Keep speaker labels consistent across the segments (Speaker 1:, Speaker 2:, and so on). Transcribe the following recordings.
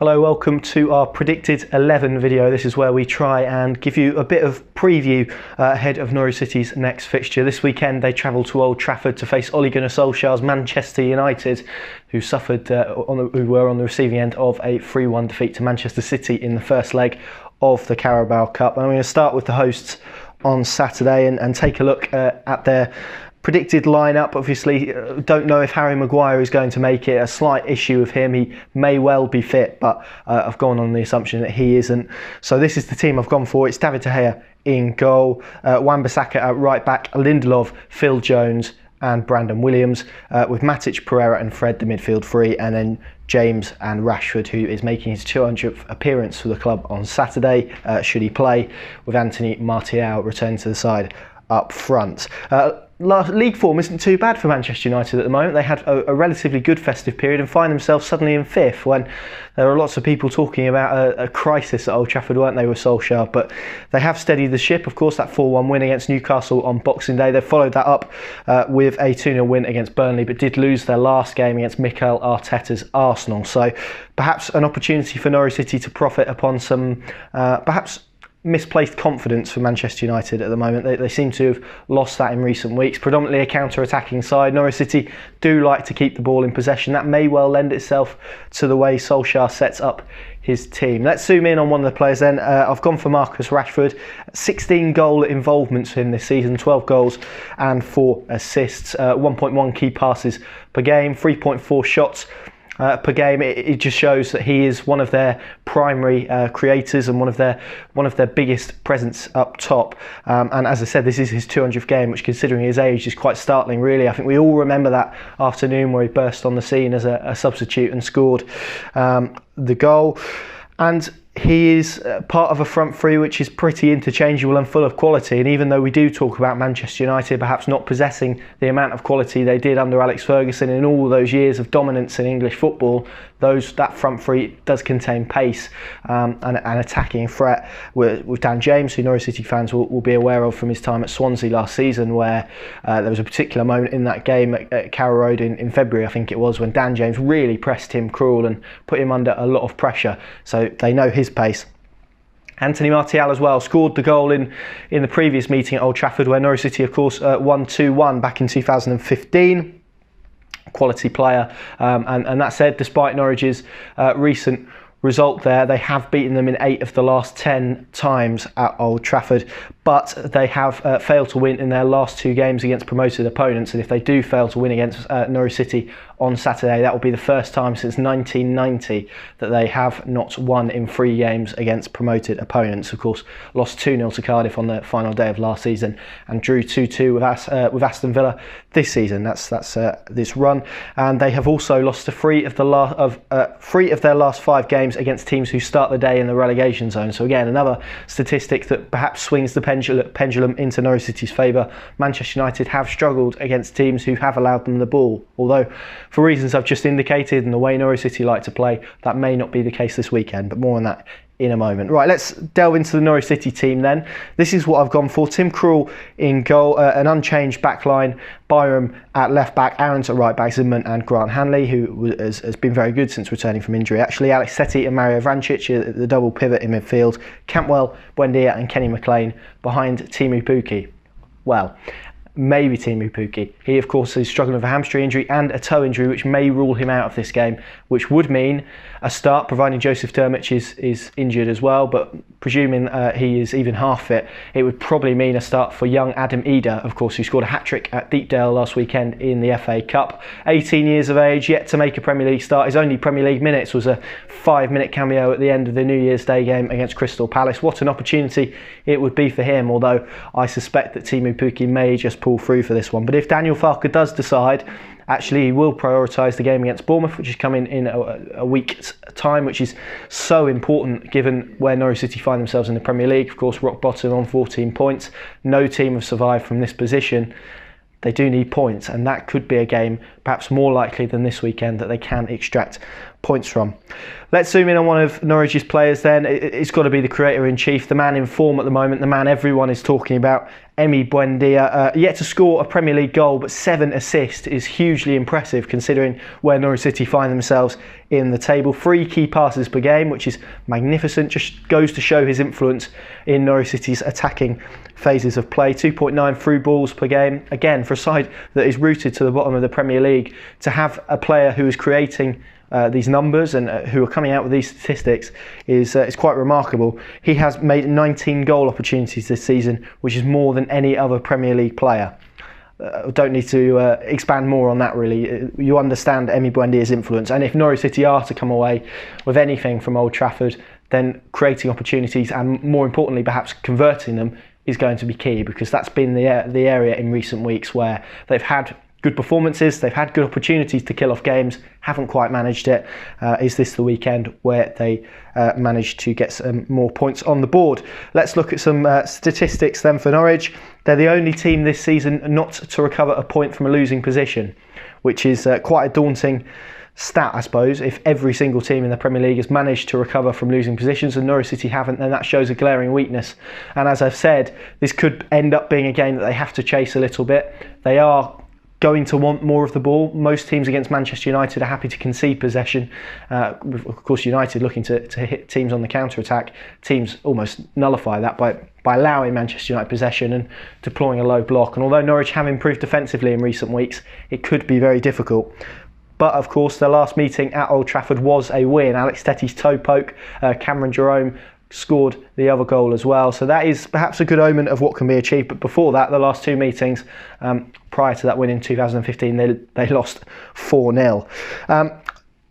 Speaker 1: Hello, welcome to our Predicted 11 video. This is where we try and give you a bit of preview ahead of Norwich City's next fixture. This weekend they travel to Old Trafford to face Ole Gunnar Solskjaer's Manchester United, who were on the receiving end of a 3-1 defeat to Manchester City in the first leg of the Carabao Cup. And I'm going to start with the hosts on Saturday and take a look at their predicted lineup. Obviously, don't know if Harry Maguire is going to make it. A slight issue with him. He may well be fit, but I've gone on the assumption that he isn't. So this is the team I've gone for. It's David De Gea in goal, Wan-Bissaka at right back, Lindelof, Phil Jones and Brandon Williams, with Matic, Pereira and Fred the midfield three, and then James and Rashford, who is making his 200th appearance for the club on Saturday, should he play, with Anthony Martial returning to the side up front. League form isn't too bad for Manchester United at the moment. They had a relatively good festive period and find themselves suddenly in fifth when there are lots of people talking about a crisis at Old Trafford, weren't they, with Solskjaer? But they have steadied the ship. Of course, that 4-1 win against Newcastle on Boxing Day. They followed that up with a 2-0 win against Burnley, but did lose their last game against Mikel Arteta's Arsenal. So perhaps an opportunity for Norwich City to profit upon some perhaps misplaced confidence for Manchester United at the moment. They seem to have lost that in recent weeks. Predominantly a counter-attacking side. Norwich City do like to keep the ball in possession. That may well lend itself to the way Solskjaer sets up his team. Let's zoom in on one of the players then. I've gone for Marcus Rashford. 16 goal involvements for him this season, 12 goals and 4 assists, 1.1 key passes per game, 3.4 shots per game. It just shows that he is one of their primary creators and one of their biggest presence up top. And as I said, this is his 200th game, which, considering his age, is quite startling, really. I think we all remember that afternoon where he burst on the scene as a substitute and scored the goal. And he is part of a front three which is pretty interchangeable and full of quality. And even though we do talk about Manchester United perhaps not possessing the amount of quality they did under Alex Ferguson in all those years of dominance in English football, that front three does contain pace and an attacking threat with Dan James, who Norwich City fans will be aware of from his time at Swansea last season, where there was a particular moment in that game at Carrow Road in February, I think it was, when Dan James really pressed him cruel and put him under a lot of pressure. So they know his pace. Anthony Martial as well scored the goal in the previous meeting at Old Trafford, where Norwich City, of course, won 2-1 back in 2015. Quality player, and that said, despite Norwich's recent result there, they have beaten them in 8 of the last 10 times at Old Trafford, but they have failed to win in their last 2 games against promoted opponents. And if they do fail to win against Norwich City on Saturday, that will be the first time since 1990 that they have not won in 3 games against promoted opponents. Of course, lost 2-0 to Cardiff on the final day of last season and drew 2-2 with Aston Villa this season. That's this run, and they have also lost to 3 of their last 5 games against teams who start the day in the relegation zone. So again, another statistic that perhaps swings the pendulum into Norwich City's favour. Manchester United have struggled against teams who have allowed them the ball, although for reasons I've just indicated and the way Norwich City like to play, that may not be the case this weekend, but more on that in a moment. Right, let's delve into the Norwich City team then. This is what I've gone for. Tim Krul in goal, an unchanged back line, Byram at left back, Aarons at right back, Zimmerman and Grant Hanley, who has been very good since returning from injury. Actually, Alex Setti and Mario Vrancic, the double pivot in midfield, Campbell, Buendia and Kenny McLean behind Teemu Pukki. Well, maybe Teemu Pukki. He, of course, is struggling with a hamstring injury and a toe injury, which may rule him out of this game, which would mean a start, providing Joseph Dermich is injured as well. But presuming he is even half fit, it would probably mean a start for young Adam Eder, of course, who scored a hat-trick at Deepdale last weekend in the FA Cup. 18 years of age, yet to make a Premier League start. His only Premier League minutes was a 5-minute cameo at the end of the New Year's Day game against Crystal Palace. What an opportunity it would be for him, although I suspect that Teemu Pukki may just pull through for this one. But if Daniel Farke does decide, actually he will prioritise the game against Bournemouth, which is coming in a week's time, which is so important given where Norwich City find themselves in the Premier League. Of course, rock bottom on 14 points. No team have survived from this position. They do need points, and that could be a game perhaps more likely than this weekend that they can extract points from. Let's zoom in on one of Norwich's players then. It's got to be the creator-in-chief, the man in form at the moment, the man everyone is talking about, Emi Buendia. Yet to score a Premier League goal, but 7 assists is hugely impressive considering where Norwich City find themselves in the table. 3 key passes per game, which is magnificent, just goes to show his influence in Norwich City's attacking phases of play. 2.9 through balls per game. Again, for a side that is rooted to the bottom of the Premier League, to have a player who is creating these numbers and who are coming out with these statistics is quite remarkable. He has made 19 goal opportunities this season, which is more than any other Premier League player. Don't need to expand more on that really. You understand Emi Buendia's influence, and if Norwich City are to come away with anything from Old Trafford, then creating opportunities and more importantly perhaps converting them is going to be key, because that's been the area in recent weeks where they've had good performances, they've had good opportunities to kill off games, haven't quite managed it. Is this the weekend where they managed to get some more points on the board? Let's look at some statistics then for Norwich. They're the only team this season not to recover a point from a losing position, which is quite a daunting stat, I suppose. If every single team in the Premier League has managed to recover from losing positions and Norwich City haven't, then that shows a glaring weakness. And as I've said, this could end up being a game that they have to chase a little bit. They are going to want more of the ball. Most teams against Manchester United are happy to concede possession. Of course, United looking to hit teams on the counter-attack. Teams almost nullify that by allowing Manchester United possession and deploying a low block. And although Norwich have improved defensively in recent weeks, it could be very difficult. But of course, their last meeting at Old Trafford was a win. Alex Tetty's toe poke, Cameron Jerome scored the other goal as well. So that is perhaps a good omen of what can be achieved. But before that, the last 2 meetings, prior to that win in 2015, they lost 4-0.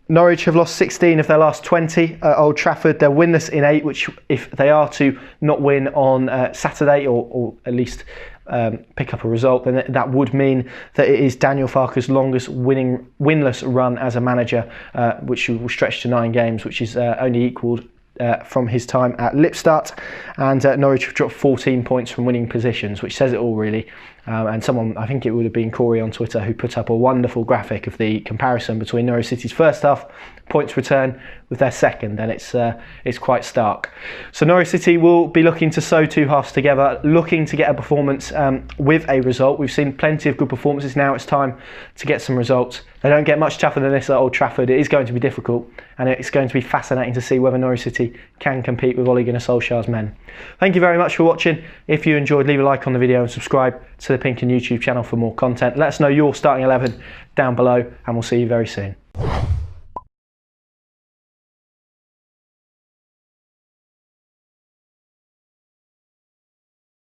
Speaker 1: Norwich have lost 16 of their last 20 at Old Trafford. They're winless in 8, which if they are to not win on Saturday or at least pick up a result, then that would mean that it is Daniel Farke's longest winless run as a manager, which will stretch to 9 games, which is only equalled from his time at Lipstadt. And Norwich have dropped 14 points from winning positions, which says it all really. And someone, I think it would have been Corey on Twitter, who put up a wonderful graphic of the comparison between Norwich City's first half points return with their second, and it's quite stark. So Norwich City will be looking to sew 2 halves together, looking to get a performance with a result. We've seen plenty of good performances. Now it's time to get some results. They don't get much tougher than this at Old Trafford. It is going to be difficult, and it's going to be fascinating to see whether Norwich City can compete with Ole Gunnar Solskjaer's men. Thank you very much for watching. If you enjoyed, leave a like on the video and subscribe to the Pink 'Un YouTube channel for more content. Let us know your starting 11 down below, and we'll see you very soon.